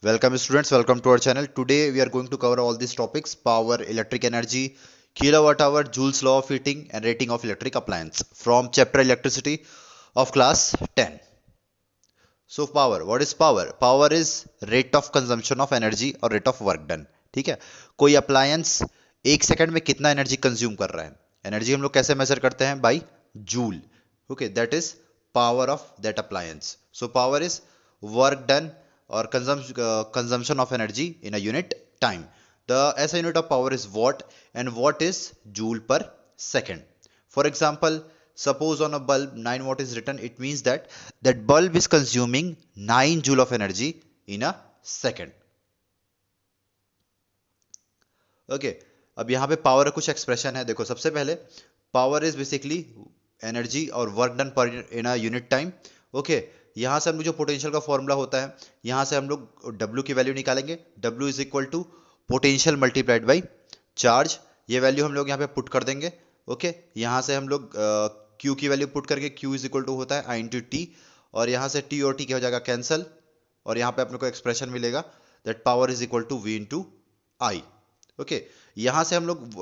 Welcome students, welcome to our channel. Today we are going to cover all these topics: power, electric energy, kilowatt hour, Joule's law of heating and rating of electric appliance from chapter electricity of class 10. So power, what is power? Power is rate of consumption of energy or rate of work done. ठीक है, कोई appliance एक second में कितना energy consume कर रहा है. Energy हम लोग कैसे मेजर करते हैं? By joule. Okay, that is power of that appliance. So power is work done or consumption of energy in a unit time. The SI unit of power is watt and watt is joule per second. For example, suppose on a bulb 9 watt is written, it means that that bulb is consuming 9 joule of energy in a second. Okay, अब यहाँ पे power कुछ expression है. देखो, सबसे पहले power is basically energy और work done पर इन अ यूनिट टाइम. ओके, यहाँ से हम लोग जो पोटेंशियल का फॉर्मूला होता है, यहाँ से हम लोग W की वैल्यू निकालेंगे. W is equal to potential multiplied by charge. ये वैल्यू हम लोग यहाँ पे पुट कर देंगे. ओके, यहाँ से हम लोग Q की वैल्यू पुट करके Q इज इक्वल टू होता है I इंटू टी, और यहाँ से T और T क्या हो जाएगा? कैंसल. और यहाँ पे अपने को एक्सप्रेशन मिलेगा that power is equal to V into I. Okay, यहाँ से हम लोग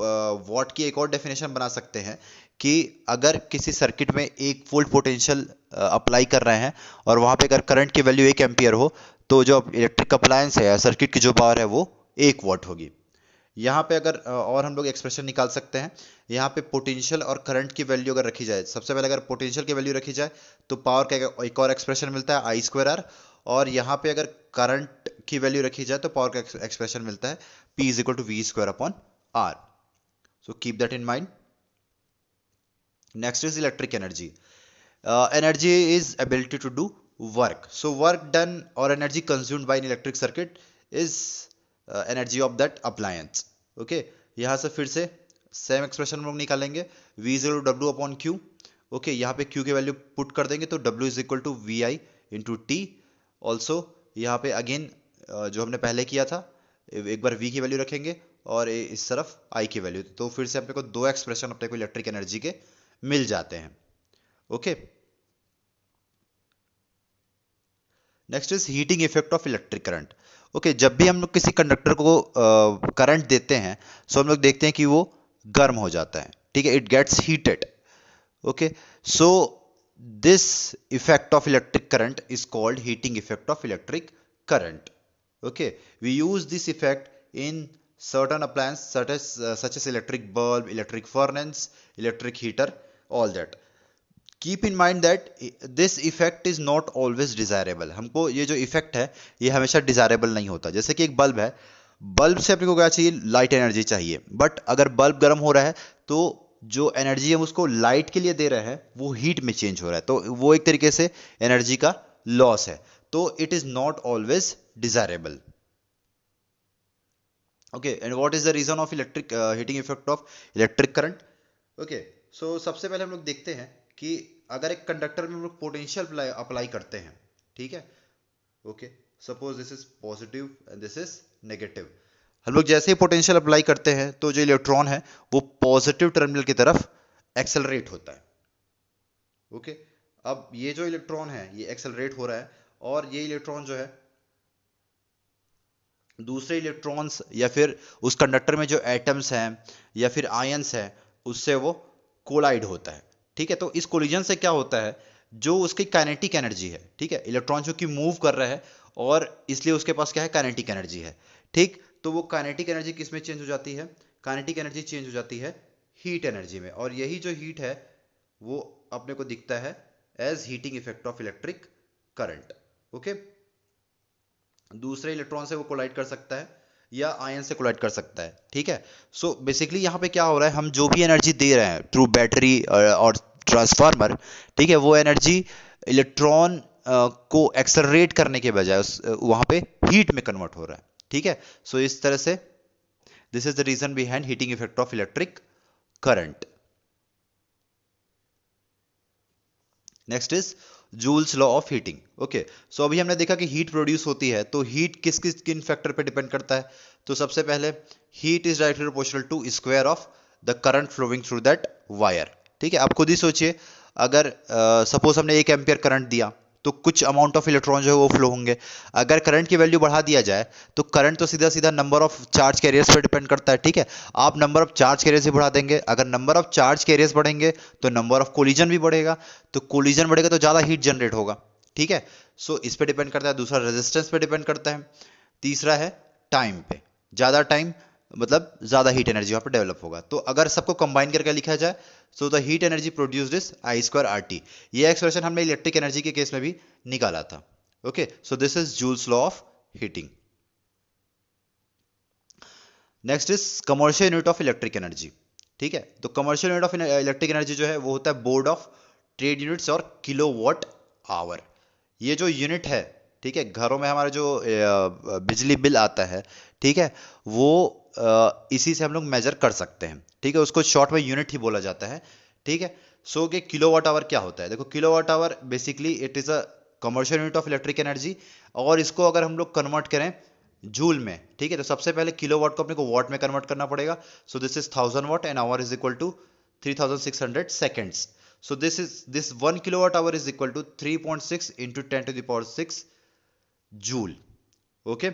वॉट की एक और डेफिनेशन बना सकते हैं कि अगर किसी सर्किट में 1 वोल्ट पोटेंशियल अप्लाई कर रहे हैं और वहां पे अगर करंट की वैल्यू 1 एम्पियर हो, तो जो इलेक्ट्रिक अप्लायंस है या सर्किट की जो पावर है वो 1 वॉट होगी. यहाँ पे अगर और हम लोग एक्सप्रेशन निकाल सकते हैं. यहाँ पे पोटेंशियल और करंट की वैल्यू अगर रखी जाए, सबसे पहले अगर पोटेंशियल की वैल्यू रखी जाए तो पावर का एक और एक्सप्रेशन मिलता है आई स्क्वायर आर. और यहाँ पे अगर करंट की वैल्यू रखी जाए तो पावर का एक्सप्रेशन मिलता है P is equal to V square upon R. So keep that in mind. Next is electric energy. Energy is ability to do work. So work done or energy consumed by an electric circuit is energy of that appliance. Okay, यहाँ से फिर से same expression हम लोग निकालेंगे. V is equal to W upon Q. Okay, यहाँ पे Q की वैल्यू पुट कर देंगे तो W is equal to V I into T. Also यहाँ पे अगेन जो हमने पहले किया था, एक बार V की वैल्यू रखेंगे और इस तरफ I की वैल्यू, तो फिर से अपने को दो एक्सप्रेशन अपने को इलेक्ट्रिक एनर्जी के मिल जाते हैं. Okay, next is heating effect of electric current. Okay, जब भी हम लोग किसी कंडक्टर को करंट देते हैं, सो हम लोग देखते हैं कि वो गर्म हो जाता है. ठीक है, it gets heated. Okay, so this effect of electric current is called heating effect of electric current. Okay, we use this effect in certain appliances such as electric bulb, electric furnace, electric heater, all that. Keep in mind that this effect is not always desirable. हमको ये जो effect है ये हमेशा desirable नहीं होता. जैसे कि एक बल्ब है, बल्ब से अपने को क्या चाहिए? लाइट एनर्जी चाहिए. बट अगर बल्ब गर्म हो रहा है तो जो एनर्जी हम उसको लाइट के लिए दे रहे हैं वो हीट में चेंज हो रहा है, तो वो एक तरीके से एनर्जी का लॉस है. तो it is not always desirable. Okay, and what is the reason of electric heating effect of electric current? Okay, so सबसे पहले हम लोग देखते हैं कि अगर एक कंडक्टर में हम लोग पोटेंशियल अप्लाई करते हैं, ठीक है. Okay, suppose this is positive and this is negative. हम लोग जैसे ही पोटेंशियल अप्लाई करते हैं तो जो इलेक्ट्रॉन है वो पॉजिटिव टर्मिनल की तरफ एक्सेलरेट होता है. ओके, अब ये जो इलेक्ट्रॉन है ये एक्सेलरेट हो रहा है और ये इलेक्ट्रॉन जो है दूसरे इलेक्ट्रॉन्स या फिर उस कंडक्टर में जो एटम्स हैं या फिर आयंस हैं उससे वो कोलाइड होता है. ठीक है, तो इस कोलिजन से क्या होता है? जो उसकी काइनेटिक एनर्जी है, ठीक है, इलेक्ट्रॉन जो कि मूव कर रहा है और इसलिए उसके पास क्या है? काइनेटिक एनर्जी है. ठीक, तो वो काइनेटिक एनर्जी किस में चेंज हो जाती है? काइनेटिक एनर्जी चेंज हो जाती है हीट एनर्जी में, और यही जो हीट है वो अपने को दिखता है as heating effect of electric current. Okay, दूसरे इलेक्ट्रॉन से वो कोलाइड कर सकता है या आयन से कोलाइड कर सकता है. ठीक है, सो बेसिकली यहाँ पे क्या हो रहा है? हम जो भी एनर्जी दे रहे हैं थ्रू बैटरी और ट्रांसफार्मर, ठीक है, वो एनर्जी इलेक्ट्रॉन को एक्सेलरेट करने के बजाय वहां पे हीट में कन्वर्ट हो रहा है. ठीक है, सो इस तरह से this is the reason behind heating effect of electric current. Next is Joule's law of heating. Okay, so अभी हमने देखा कि हीट प्रोड्यूस होती है, तो हीट किस किस किन फैक्टर पे डिपेंड करता है? तो सबसे पहले heat is directly proportional to square of the current flowing through that wire. ठीक है, आप खुद ही सोचिए, अगर सपोज हमने 1 एम्पियर करंट दिया, तो कुछ अमाउंट ऑफ इलेक्ट्रॉन जो है वो फ्लो होंगे। अगर करंट की वैल्यू बढ़ा दिया जाए तो करंट तो सीधा सीधा नंबर ऑफ चार्ज कैरियर्स पर डिपेंड करता है, ठीक है। आप नंबर ऑफ चार्ज कैरियर्स ही बढ़ा देंगे, अगर नंबर ऑफ चार्ज कैरियर्स बढ़ेंगे तो नंबर ऑफ कोलिजन भी बढ़ेगा, तो कोलिजन बढ़ेगा तो ज्यादा हीट जनरेट होगा, ठीक है। सो इस पे डिपेंड करता है। दूसरा रेजिस्टेंस पे डिपेंड करता है। तीसरा है टाइम पे, ज्यादा टाइम मतलब ज्यादा हीट एनर्जी वहां पर डेवलप होगा। तो अगर सबको कंबाइन करके लिखा जाए, so the heat energy produced is I square R T. ये एक्सप्रेशन हमने इलेक्ट्रिक एनर्जी के केस में भी निकाला था। Okay, so this is Joule's law of heating. Next is commercial unit of electric energy, ठीक है। तो commercial unit of electric energy जो है वो होता है बोर्ड ऑफ ट्रेड यूनिट्स और किलोवाट आवर। ये जो यूनिट है, ठीक है, घरों में हमारा जो बिजली बिल आता है, ठीक है, वो इसी से हम लोग मेजर कर सकते हैं, ठीक है। उसको शॉर्ट में यूनिट ही बोला जाता है, ठीक है। सो कि किलोवाट आवर क्या होता है, देखो kilowatt hour basically it is a commercial unit of electric energy. और इसको अगर हम लोग कन्वर्ट करें जूल में, ठीक है, तो सबसे पहले किलोवाट को अपने को वॉट में कन्वर्ट करना पड़ेगा। So this is 1000 watt and hour is equal to 3600 seconds. So this 1 kilowatt hour is equal to 3.6 into 10 to the power 6 joule. Okay.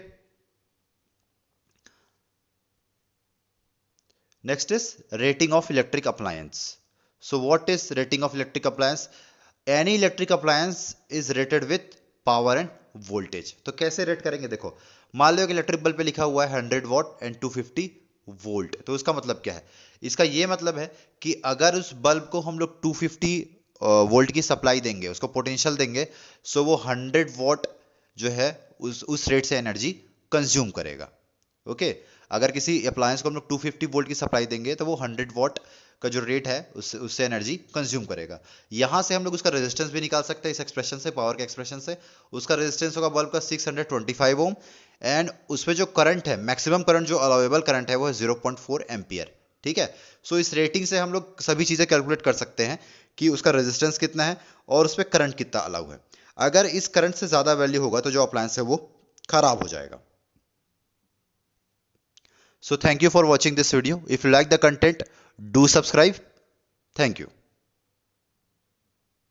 Next is rating of electric appliance. So what is rating of electric appliance? Any electric appliance is rated with power and voltage. तो कैसे rate करेंगे, देखो मान लो कि electric bulb पे लिखा हुआ है 100 वॉट एंड 250 वोल्ट। तो इसका मतलब क्या है, इसका ये मतलब है कि अगर उस बल्ब को हम लोग 250 वोल्ट की सप्लाई देंगे, उसको पोटेंशियल देंगे, सो वो 100 वॉट जो है उस रेट से एनर्जी कंज्यूम करेगा। ओके, अगर किसी अप्लायंस को हम लोग 250 वोल्ट की सप्लाई देंगे तो वो 100 वॉट का जो रेट है उससे एनर्जी कंज्यूम करेगा। यहां से हम लोग उसका रेजिस्टेंस भी निकाल सकते हैं इस एक्सप्रेशन से, पावर के एक्सप्रेशन से। उसका रेजिस्टेंस होगा बल्ब का 625 ओम एंड उसमें जो करंट है, मैक्सिमम करंट जो अलाउेबल करंट है वो है 0.4 एम्पियर, ठीक है। सो इस रेटिंग से हम लोग सभी चीजें कैलकुलेट कर सकते हैं कि उसका रेजिस्टेंस कितना है और उस पर करंट कितना अलाउ है। अगर इस करंट से ज्यादा वैल्यू होगा तो जो अप्लायंस है वो खराब हो जाएगा। So thank you for watching this video. If you like the content, do subscribe. Thank you.